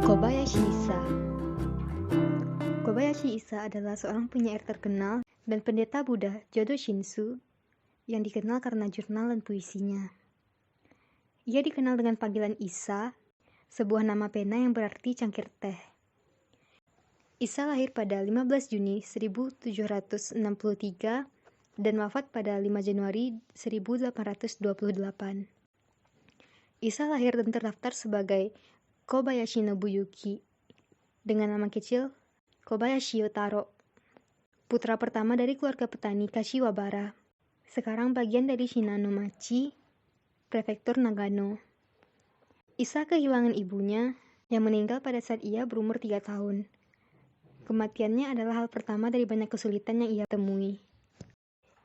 Kobayashi Issa. Kobayashi Issa adalah seorang penyair terkenal dan pendeta Buddha Jodo Shinshu yang dikenal karena jurnal dan puisinya. Ia dikenal dengan panggilan Issa, sebuah nama pena yang berarti cangkir teh. Issa lahir pada 15 Juni 1763 dan wafat pada 5 Januari 1828. Issa lahir dan terdaftar sebagai Kobayashi Nobuyuki dengan nama kecil Kobayashi Yotaro, putra pertama dari keluarga petani Kashiwabara, sekarang bagian dari Shinano-machi, prefektur Nagano. Issa kehilangan ibunya yang meninggal pada saat ia berumur 3 tahun. Kematiannya adalah hal pertama dari banyak kesulitan yang ia temui.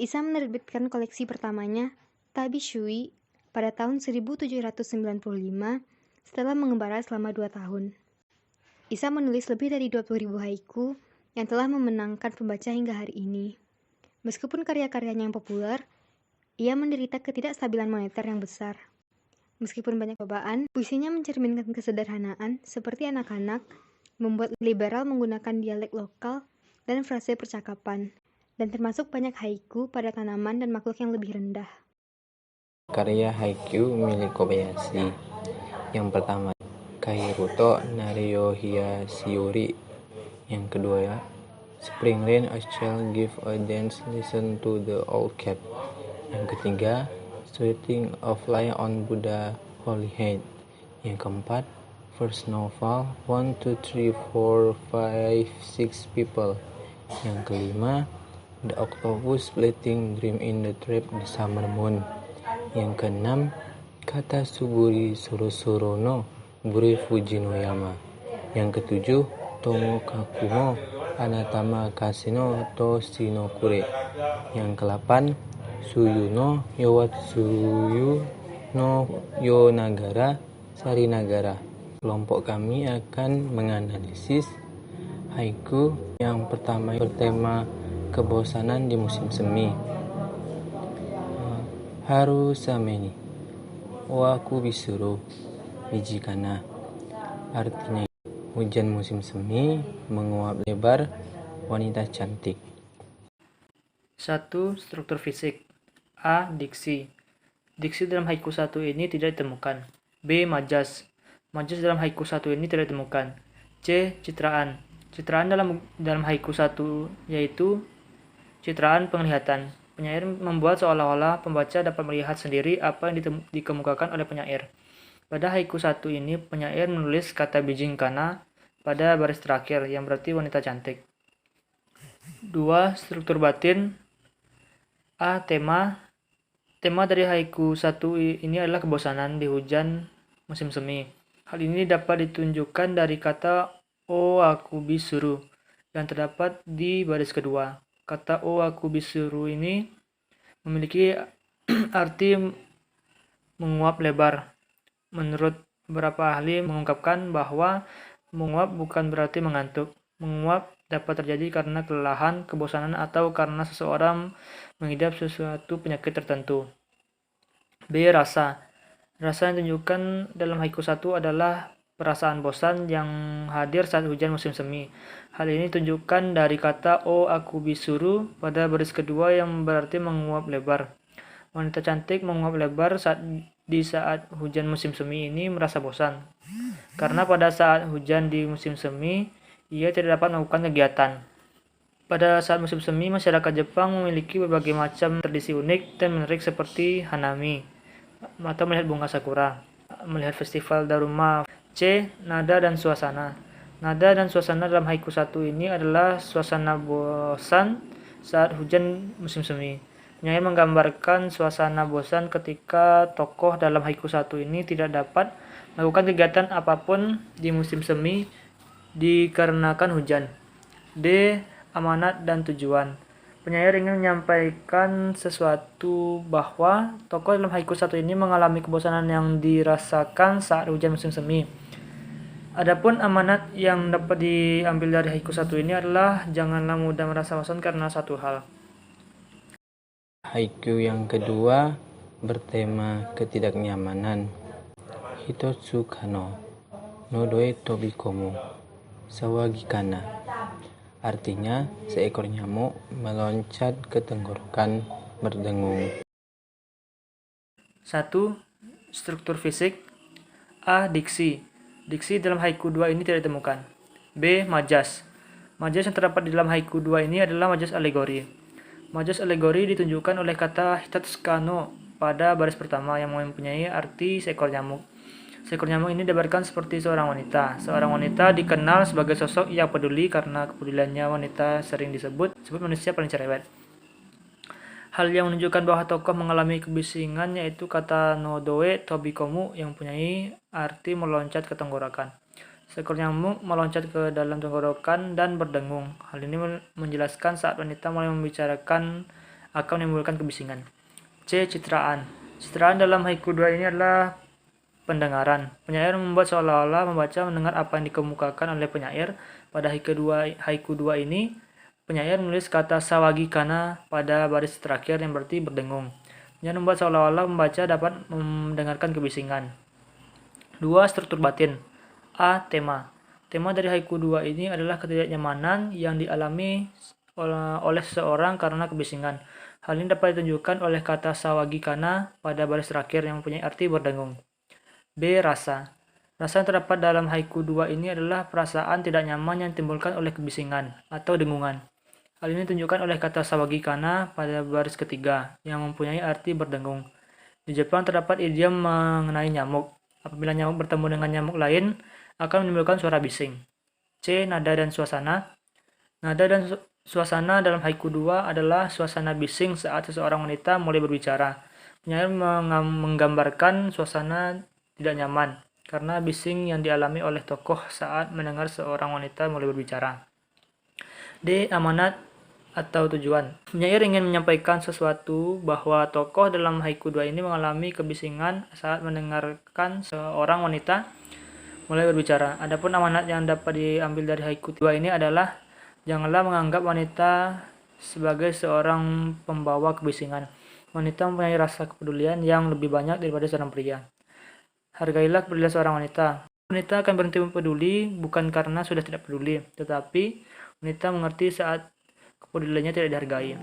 Issa menerbitkan koleksi pertamanya, Tabi Shui, pada tahun 1795 setelah mengembara selama 2 tahun. Issa menulis lebih dari 20.000 haiku yang telah memenangkan pembaca hingga hari ini. Meskipun karya-karyanya yang populer, ia menderita ketidakstabilan moneter yang besar. Meskipun banyak cobaan, puisinya mencerminkan kesederhanaan seperti anak-anak, membuat liberal menggunakan dialek lokal dan frase percakapan, dan termasuk banyak haiku pada tanaman dan makhluk yang lebih rendah. Karya haiku milik Kobayashi. Yang pertama, Kairuto Naryohya Shiori. Yang kedua, Spring Rain, a child give a dance, listen to the old cat. Yang ketiga, Sweating of Light on Buddha Holy Head. Yang keempat, First Novel, 1, 2, 3, 4, 5, 6 people. Yang kelima, The Octopus Splitting Dream in the Trap the Summer Moon. Yang keenam, Kata Suburi Sorosoro no Buri Fujinoyama. Yang ketujuh, Tomokakumo Anatama Kasino to Shinokure. Yang ke-8, Suyu no Yowatsuyu no Yonagara Sarinagara. Kelompok kami akan menganalisis haiku yang pertama bertema kebosanan di musim semi. Haru sameni Waku bisuru Mijikana. Artinya, hujan musim semi menguap lebar wanita cantik. 1. Struktur fisik. A. Diksi. Diksi dalam haiku 1 ini tidak ditemukan. B. Majas. Majas dalam haiku 1 ini tidak ditemukan. C. Citraan. Citraan dalam haiku 1 yaitu citraan penglihatan. Penyair membuat seolah-olah pembaca dapat melihat sendiri apa yang dikemukakan oleh penyair. Pada haiku 1 ini, penyair menulis kata bijing kana pada baris terakhir, yang berarti wanita cantik. 2. Struktur batin. A. Tema. Tema dari haiku 1 ini adalah kebosanan di hujan musim semi. Hal ini dapat ditunjukkan dari kata o aku bisuru yang terdapat di baris kedua. Kata o aku bisuru ini memiliki arti menguap lebar. Menurut beberapa ahli mengungkapkan bahwa menguap bukan berarti mengantuk. Menguap dapat terjadi karena kelelahan, kebosanan, atau karena seseorang mengidap sesuatu penyakit tertentu. B. Rasa. Rasa yang ditunjukkan dalam haiku 1 adalah perasaan bosan yang hadir saat hujan musim semi. Hal ini ditunjukkan dari kata o aku bisuru pada baris kedua yang berarti menguap lebar. Wanita cantik menguap lebar saat hujan musim semi ini merasa bosan. Karena pada saat hujan di musim semi, ia tidak dapat melakukan kegiatan. Pada saat musim semi, masyarakat Jepang memiliki berbagai macam tradisi unik dan menarik seperti hanami, atau melihat bunga sakura, melihat festival Daruma. C. Nada dan suasana. Nada dan suasana dalam haiku 1 ini adalah suasana bosan saat hujan musim semi. Penyair menggambarkan suasana bosan ketika tokoh dalam haiku 1 ini tidak dapat melakukan kegiatan apapun di musim semi dikarenakan hujan. D. Amanat dan tujuan. Penyair ingin menyampaikan sesuatu bahwa tokoh dalam haiku 1 ini mengalami kebosanan yang dirasakan saat hujan musim semi. Adapun amanat yang dapat diambil dari haiku 1 ini adalah janganlah mudah merasa bosan karena satu hal. Haiku yang kedua bertema ketidaknyamanan. Hitotsu Kano. Nodoe tobikomu sawagikana. Artinya, seekor nyamuk meloncat ke tenggorokan berdengung. 1. Struktur fisik. A. Diksi. Diksi dalam haiku 2 ini tidak ditemukan. B. Majas. Majas yang terdapat di dalam haiku 2 ini adalah majas alegori. Majas alegori ditunjukkan oleh kata hitatsukano pada baris pertama yang mempunyai arti seekor nyamuk. Seekor nyamuk ini digambarkan seperti seorang wanita. Seorang wanita dikenal sebagai sosok yang peduli karena kepeduliannya wanita sering disebut manusia paling cerewet. Hal yang menunjukkan bahwa tokoh mengalami kebisingan yaitu kata nodoe tobikomu yang mempunyai arti meloncat ke tenggorokan. Seekor nyamuk meloncat ke dalam tenggorokan dan berdengung. Hal ini menjelaskan saat wanita mulai membicarakan akan menimbulkan kebisingan. C. Citraan. Citraan dalam haiku 2 ini adalah pendengaran. Penyair membuat seolah-olah membaca mendengar apa yang dikemukakan oleh penyair. Pada haiku 2 ini, penyair menulis kata sawagikana pada baris terakhir yang berarti berdengung. Penyair membuat seolah-olah membaca dapat mendengarkan kebisingan. 2. Struktur batin. A. Tema. Tema dari haiku 2 ini adalah ketidaknyamanan yang dialami oleh seseorang karena kebisingan. Hal ini dapat ditunjukkan oleh kata sawagikana pada baris terakhir yang mempunyai arti berdengung. B. Rasa. Rasa yang terdapat dalam haiku 2 ini adalah perasaan tidak nyaman yang ditimbulkan oleh kebisingan atau dengungan. Hal ini ditunjukkan oleh kata sawagikana pada baris ketiga yang mempunyai arti berdengung. Di Jepang terdapat idiom mengenai nyamuk. Apabila nyamuk bertemu dengan nyamuk lain, akan menimbulkan suara bising. C. Nada dan suasana. Nada dan suasana dalam haiku 2 adalah suasana bising saat seseorang wanita mulai berbicara. Penyair menggambarkan suasana tidak nyaman karena bising yang dialami oleh tokoh saat mendengar seorang wanita mulai berbicara. D. Amanat atau tujuan. Penyair ingin menyampaikan sesuatu bahwa tokoh dalam haiku 2 ini mengalami kebisingan saat mendengarkan seorang wanita mulai berbicara. Adapun amanat yang dapat diambil dari haiku 2 ini adalah janganlah menganggap wanita sebagai seorang pembawa kebisingan. Wanita mempunyai rasa kepedulian yang lebih banyak daripada seorang pria. Hargailah kepedulian seorang wanita. Wanita akan berhenti peduli bukan karena sudah tidak peduli, tetapi wanita mengerti saat kepeduliannya tidak dihargai.